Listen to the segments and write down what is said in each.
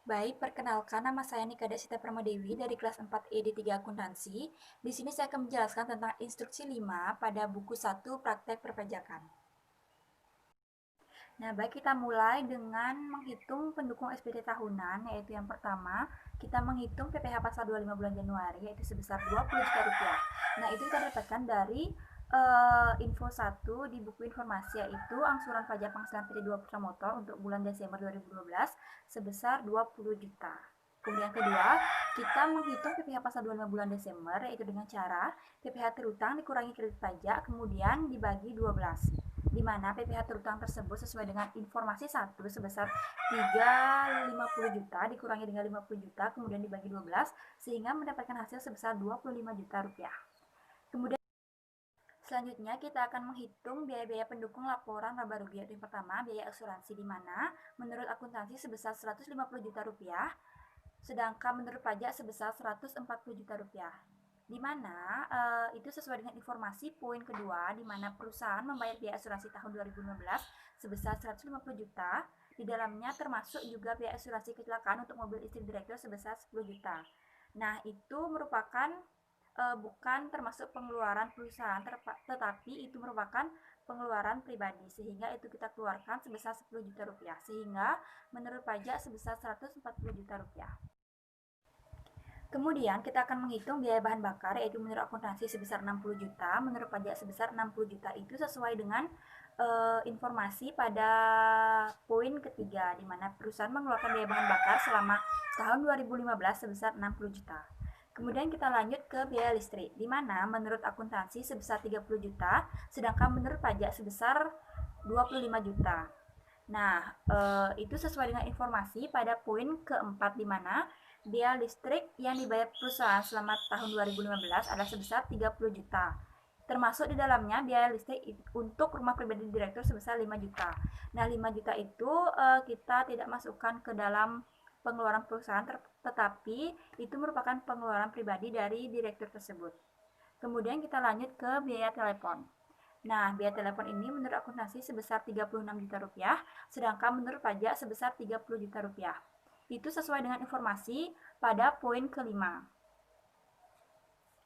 Baik, perkenalkan nama saya Nika Desita Pramodewi dari kelas 4 ED3 Akuntansi. Di sini saya akan menjelaskan tentang instruksi 5 pada buku 1 Praktek Perpajakan. Nah, baik kita mulai dengan menghitung pendukung SPT tahunan, yaitu yang pertama, kita menghitung PPh pasal 25 bulan Januari, yaitu sebesar 20 juta rupiah. Nah, itu kita dapatkan dari info 1 di buku informasi, yaitu angsuran pajak penghasilan PT 2 Putra Motor untuk bulan Desember 2012 sebesar 20 juta. Kemudian kedua, kita menghitung PPh pasal 25 bulan Desember, yaitu dengan cara PPh terutang dikurangi kredit pajak, kemudian dibagi 12, di mana PPh terutang tersebut sesuai dengan informasi 1 sebesar 350 juta dikurangi dengan 50 juta kemudian dibagi 12 sehingga mendapatkan hasil sebesar 25 juta rupiah. Kemudian selanjutnya kita akan menghitung biaya-biaya pendukung laporan laba rugi, yaitu yang pertama biaya asuransi, di mana menurut akuntansi sebesar 150 juta rupiah, sedangkan menurut pajak sebesar 140 juta rupiah. Di mana itu sesuai dengan informasi poin kedua, di mana perusahaan membayar biaya asuransi tahun 2015 sebesar 150 juta, di dalamnya termasuk juga biaya asuransi kecelakaan untuk mobil istri direktur sebesar 10 juta. Nah, itu merupakan bukan termasuk pengeluaran perusahaan, tetapi itu merupakan pengeluaran pribadi, sehingga itu kita keluarkan sebesar 10 juta rupiah, sehingga menurut pajak sebesar 140 juta rupiah. Kemudian kita akan menghitung biaya bahan bakar, yaitu menurut akuntansi sebesar 60 juta, menurut pajak sebesar 60 juta, itu sesuai dengan informasi pada poin ketiga, di mana perusahaan mengeluarkan biaya bahan bakar selama tahun 2015 sebesar 60 juta. Kemudian kita lanjut ke biaya listrik, di mana menurut akuntansi sebesar 30 juta, sedangkan menurut pajak sebesar 25 juta. Nah, itu sesuai dengan informasi pada poin keempat, di mana biaya listrik yang dibayar perusahaan selama tahun 2015 adalah sebesar 30 juta. Termasuk di dalamnya biaya listrik untuk rumah pribadi direktur sebesar 5 juta. Nah, 5 juta itu kita tidak masukkan ke dalam pengeluaran perusahaan, tetapi itu merupakan pengeluaran pribadi dari direktur tersebut. Kemudian kita lanjut ke biaya telepon. Nah, biaya telepon ini menurut akuntansi sebesar 36 juta rupiah, sedangkan menurut pajak sebesar 30 juta rupiah. Itu sesuai dengan informasi pada poin kelima,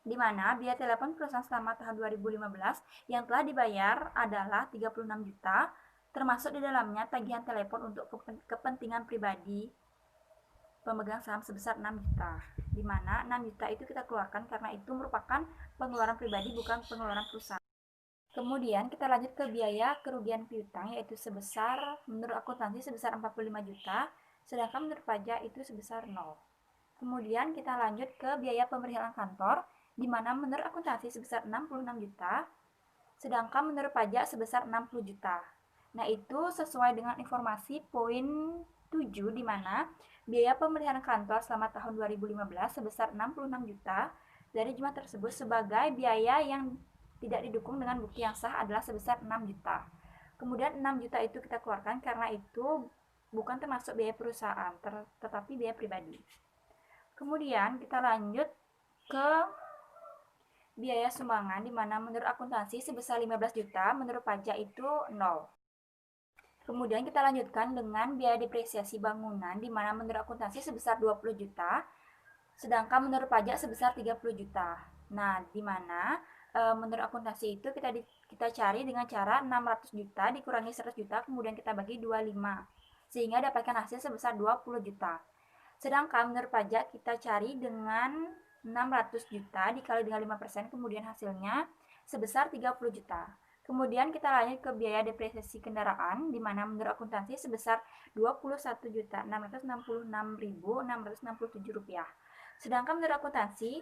di mana biaya telepon perusahaan selama tahun 2015 yang telah dibayar adalah 36 juta, termasuk di dalamnya tagihan telepon untuk kepentingan pribadi pemegang saham sebesar 6 juta, di mana 6 juta itu kita keluarkan karena itu merupakan pengeluaran pribadi, bukan pengeluaran perusahaan. Kemudian kita lanjut ke biaya kerugian piutang, yaitu sebesar menurut akuntansi sebesar 45 juta, sedangkan menurut pajak itu sebesar 0. Kemudian kita lanjut ke biaya pemeriksaan kantor, di mana menurut akuntansi sebesar 66 juta, sedangkan menurut pajak sebesar 60 juta. Nah, itu sesuai dengan informasi poin 7, di mana biaya pemeliharaan kantor selama tahun 2015 sebesar 66 juta, dari jumlah tersebut sebagai biaya yang tidak didukung dengan bukti yang sah adalah sebesar 6 juta. Kemudian 6 juta itu kita keluarkan karena itu bukan termasuk biaya perusahaan, tetapi biaya pribadi. Kemudian kita lanjut ke biaya sumbangan, di mana menurut akuntansi sebesar 15 juta, menurut pajak itu 0. Kemudian kita lanjutkan dengan biaya depresiasi bangunan, di mana menurut akuntansi sebesar 20 juta, sedangkan menurut pajak sebesar 30 juta. Nah, di mana menurut akuntansi itu kita cari dengan cara 600 juta dikurangi 100 juta, kemudian kita bagi 25, sehingga dapatkan hasil sebesar 20 juta. Sedangkan menurut pajak kita cari dengan 600 juta dikali dengan 5%, kemudian hasilnya sebesar 30 juta. Kemudian kita lanjut ke biaya depresiasi kendaraan, di mana menurut akuntansi sebesar 21.666.667 rupiah. Sedangkan menurut akuntansi,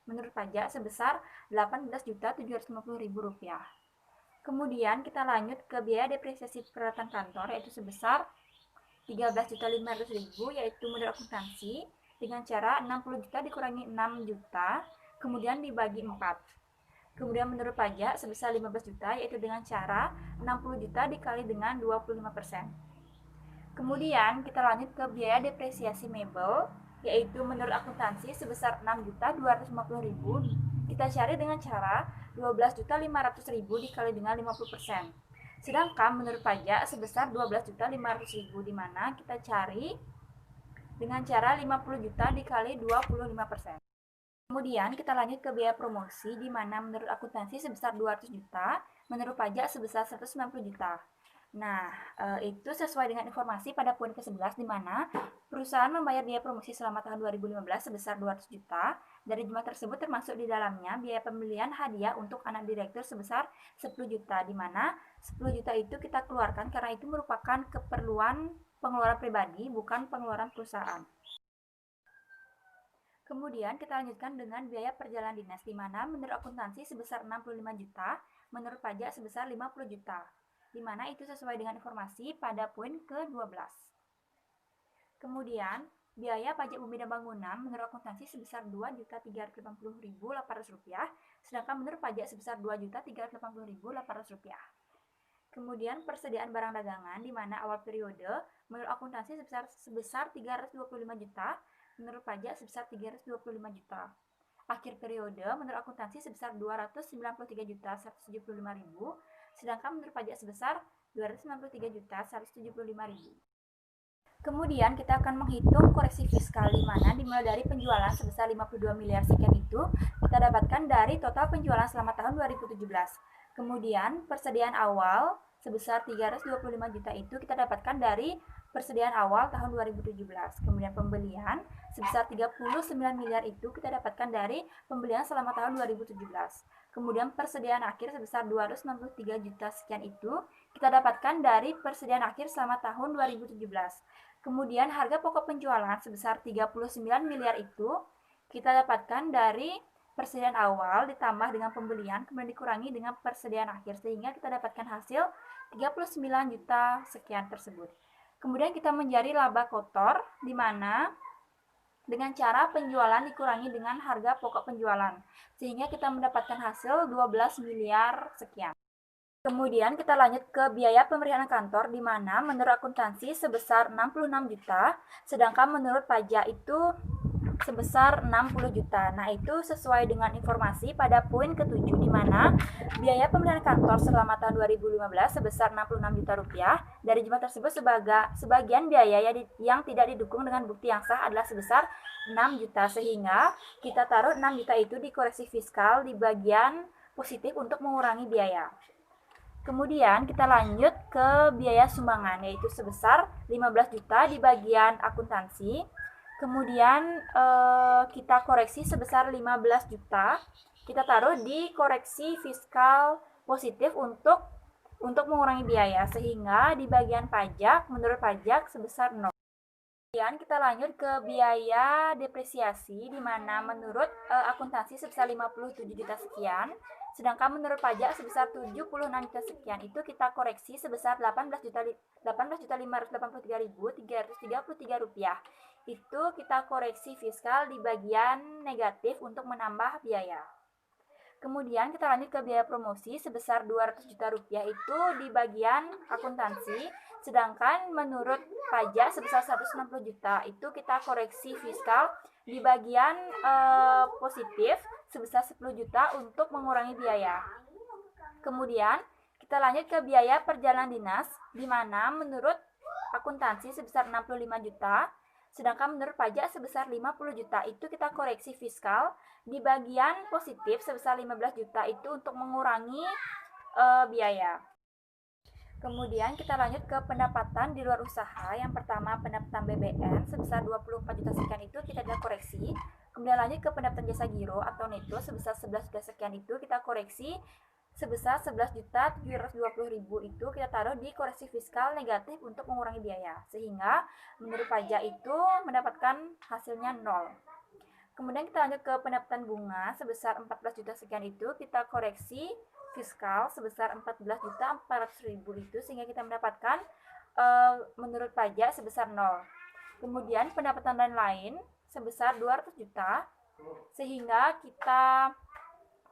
menurut pajak sebesar 18.750.000 rupiah. Kemudian kita lanjut ke biaya depresiasi peralatan kantor, yaitu sebesar 13.500.000, yaitu menurut akuntansi dengan cara 60 juta dikurangi 6 juta, kemudian dibagi 4. Kemudian menurut pajak sebesar 15 juta, yaitu dengan cara 60 juta dikali dengan 25%. Kemudian kita lanjut ke biaya depresiasi mebel, yaitu menurut akuntansi sebesar 6.250.000. Kita cari dengan cara 12.500.000 dikali dengan 50%. Sedangkan menurut pajak sebesar 12.500.000, di mana kita cari dengan cara 50 juta dikali 25%. Kemudian kita lanjut ke biaya promosi, di mana menurut akuntansi sebesar 200 juta, menurut pajak sebesar 190 juta. Nah, itu sesuai dengan informasi pada poin ke-11, di mana perusahaan membayar biaya promosi selama tahun 2015 sebesar 200 juta. Dari jumlah tersebut termasuk di dalamnya biaya pembelian hadiah untuk anak direktur sebesar 10 juta, di mana 10 juta itu kita keluarkan karena itu merupakan keperluan pengeluaran pribadi, bukan pengeluaran perusahaan. Kemudian kita lanjutkan dengan biaya perjalanan dinas, di mana menurut akuntansi sebesar 65 juta, menurut pajak sebesar 50 juta, di mana itu sesuai dengan informasi pada poin ke-12. Kemudian, biaya pajak bumi dan bangunan menurut akuntansi sebesar Rp2.380.800, sedangkan menurut pajak sebesar Rp2.380.800. Kemudian persediaan barang dagangan, di mana awal periode menurut akuntansi sebesar 325 juta, menurut pajak sebesar 325 juta. Akhir periode menurut akuntansi sebesar 293.175.000, sedangkan menurut pajak sebesar 293.175.000. Kemudian kita akan menghitung koreksi fiskal, di mana dimulai dari penjualan sebesar 52 miliar sekian itu kita dapatkan dari total penjualan selama tahun 2017. Kemudian persediaan awal sebesar 325 juta itu kita dapatkan dari persediaan awal tahun 2017. Kemudian pembelian sebesar 39 miliar itu kita dapatkan dari pembelian selama tahun 2017. Kemudian persediaan akhir sebesar 263 juta sekian itu kita dapatkan dari persediaan akhir selama tahun 2017. Kemudian harga pokok penjualan sebesar 39 miliar itu kita dapatkan dari persediaan awal ditambah dengan pembelian, kemudian dikurangi dengan persediaan akhir, sehingga kita dapatkan hasil 39 juta sekian tersebut. Kemudian kita mencari laba kotor, di mana dengan cara penjualan dikurangi dengan harga pokok penjualan, sehingga kita mendapatkan hasil 12 miliar sekian. Kemudian kita lanjut ke biaya pemeriksaan kantor, di mana menurut akuntansi sebesar 66 juta, sedangkan menurut pajak itu sebesar 60 juta. Nah, itu sesuai dengan informasi pada poin ke-7, di mana biaya pemeriksaan kantor selama tahun 2015 sebesar 66 juta rupiah. Dari jumlah tersebut sebagian biaya yang tidak didukung dengan bukti yang sah adalah sebesar 6 juta, sehingga kita taruh 6 juta itu di koreksi fiskal di bagian positif untuk mengurangi biaya. Kemudian kita lanjut ke biaya sumbangan, yaitu sebesar 15 juta di bagian akuntansi. Kemudian kita koreksi sebesar 15 juta, kita taruh di koreksi fiskal positif untuk mengurangi biaya, sehingga di bagian pajak menurut pajak sebesar 0. Kemudian kita lanjut ke biaya depresiasi, di mana menurut akuntansi sebesar 57 juta sekian, sedangkan menurut pajak sebesar 76 juta sekian, itu kita koreksi sebesar 18.583.333 rupiah. Itu kita koreksi fiskal di bagian negatif untuk menambah biaya. Kemudian kita lanjut ke biaya promosi sebesar 200 juta rupiah, itu di bagian akuntansi, sedangkan menurut pajak sebesar 160 juta, itu kita koreksi fiskal di bagian positif sebesar 10 juta untuk mengurangi biaya. Kemudian kita lanjut ke biaya perjalanan dinas, di mana menurut akuntansi sebesar 65 juta, sedangkan menurut pajak sebesar 50 juta, itu kita koreksi fiskal di bagian positif sebesar 15 juta itu untuk mengurangi biaya. Kemudian kita lanjut ke pendapatan di luar usaha. Yang pertama pendapatan BBM sebesar 24 juta sekian, itu kita koreksi. Kemudian lanjut ke pendapatan jasa giro atau neto sebesar 11 juta sekian, itu kita koreksi sebesar 11.720.000, itu kita taruh di koreksi fiskal negatif untuk mengurangi biaya, sehingga menurut pajak itu mendapatkan hasilnya 0. Kemudian kita lanjut ke pendapatan bunga sebesar 14 juta sekian, itu kita koreksi fiskal sebesar 14.400.000 itu, sehingga kita mendapatkan menurut pajak sebesar 0. Kemudian pendapatan lain-lain sebesar 200 juta, sehingga kita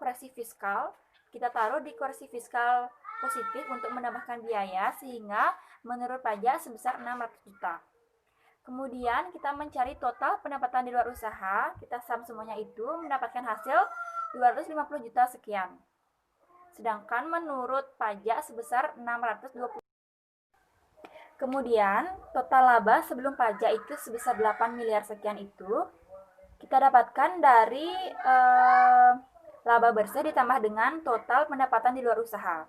koreksi fiskal, kita taruh di koreksi fiskal positif untuk menambahkan biaya, sehingga menurut pajak sebesar 600 juta. Kemudian kita mencari total pendapatan di luar usaha, kita sum semuanya itu mendapatkan hasil 250 juta sekian. Sedangkan menurut pajak sebesar 620. Kemudian, total laba sebelum pajak itu sebesar 8 miliar sekian itu kita dapatkan dari laba bersih ditambah dengan total pendapatan di luar usaha.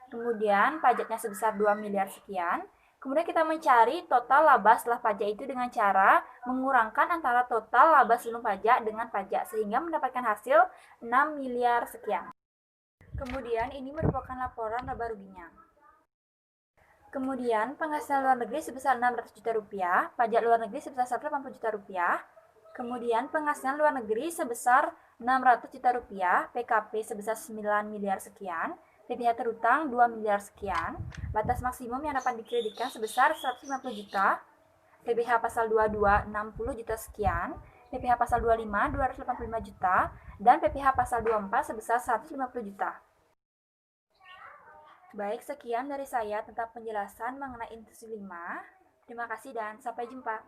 Kemudian pajaknya sebesar 2 miliar sekian. Kemudian kita mencari total laba setelah pajak itu dengan cara mengurangkan antara total laba sebelum pajak dengan pajak sehingga mendapatkan hasil 6 miliar sekian. Kemudian ini merupakan laporan laba ruginya. Kemudian penghasilan luar negeri sebesar 600 juta rupiah, pajak luar negeri sebesar 180 juta rupiah. Kemudian penghasilan luar negeri sebesar 600 juta rupiah, PKP sebesar 9 miliar sekian, PPh terutang 2 miliar sekian, batas maksimum yang dapat dikreditkan sebesar 150 juta, PPh pasal 22 60 juta sekian, PPh pasal 25 285 juta, dan PPh pasal 24 sebesar 150 juta. Baik, sekian dari saya tentang penjelasan mengenai instruksi 5. Terima kasih dan sampai jumpa.